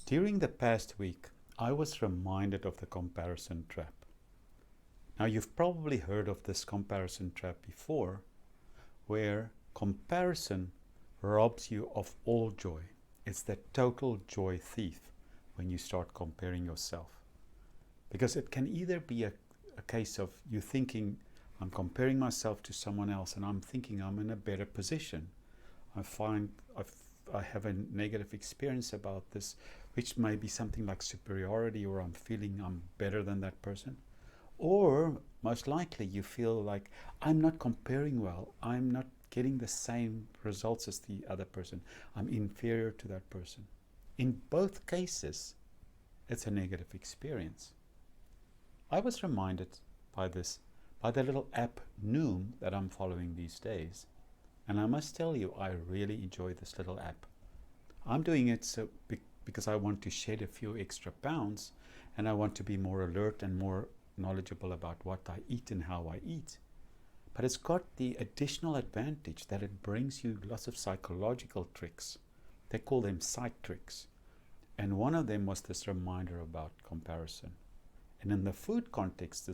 During the past week, I was reminded of the comparison trap. Now, you've probably heard of this comparison trap before, where comparison robs you of all joy. It's the total joy thief when you start comparing yourself. Because it can either be a case of you thinking, I'm comparing myself to someone else and I'm thinking I'm in a better position. I have a negative experience about this, which may be something like superiority, or I'm feeling I'm better than that person. Or most likely you feel like I'm not comparing well, I'm not getting the same results as the other person, I'm inferior to that person. In both cases, it's a negative experience. I was reminded by the little app Noom that I'm following these days. And I must tell you, I really enjoy this little app. I'm doing it because I want to shed a few extra pounds, and I want to be more alert and more knowledgeable about what I eat and how I eat. But it's got the additional advantage that it brings you lots of psychological tricks. They call them psych tricks. And one of them was this reminder about comparison. And in the food context,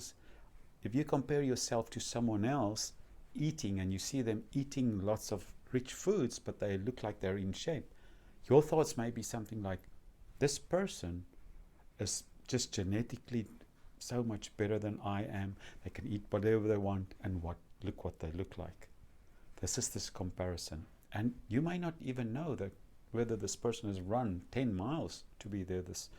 if you compare yourself to someone else eating and you see them eating lots of rich foods, but they look like they're in shape, your thoughts may be something like, this person is just genetically so much better than I am. They can eat whatever they want, and look what they look like. This is this comparison. And you may not even know that whether this person has run 10 miles to be there this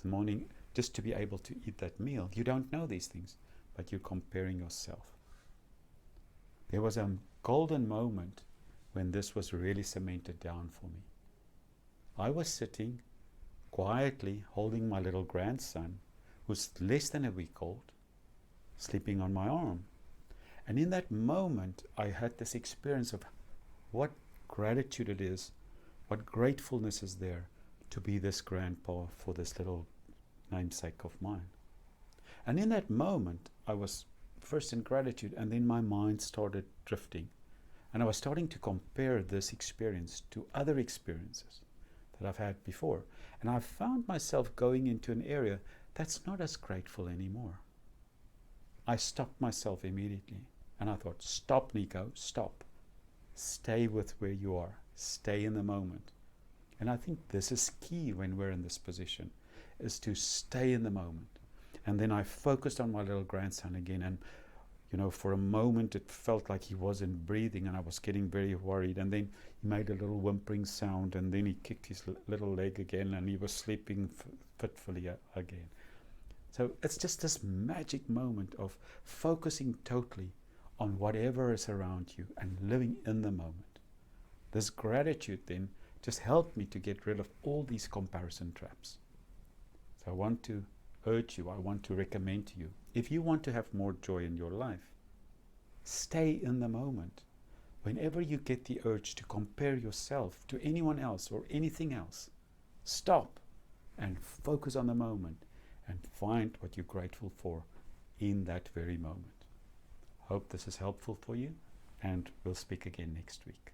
morning just to be able to eat that meal. You don't know these things, but you're comparing yourself. There was a golden moment when this was really cemented down for me. I was sitting quietly holding my little grandson, who's less than a week old, sleeping on my arm. And in that moment, I had this experience of what gratitude it is, what gratefulness is there to be this grandpa for this little namesake of mine. And in that moment, I was first in gratitude, and then my mind started drifting. And I was starting to compare this experience to other experiences that I've had before. And I found myself going into an area that's not as grateful anymore. I stopped myself immediately, and I thought, stop, Nico, stop. Stay with where you are. Stay in the moment. And I think this is key when we're in this position, is to stay in the moment. And then I focused on my little grandson again, and for a moment it felt like he wasn't breathing, and I was getting very worried. And then he made a little whimpering sound, and then he kicked his little leg again, and he was sleeping fitfully again. So it's just this magic moment of focusing totally on whatever is around you and living in the moment. This gratitude then just helped me to get rid of all these comparison traps. So I want to urge you, I want to recommend to you, if you want to have more joy in your life, stay in the moment. Whenever you get the urge to compare yourself to anyone else or anything else, stop and focus on the moment and find what you're grateful for in that very moment. Hope this is helpful for you, and we'll speak again next week.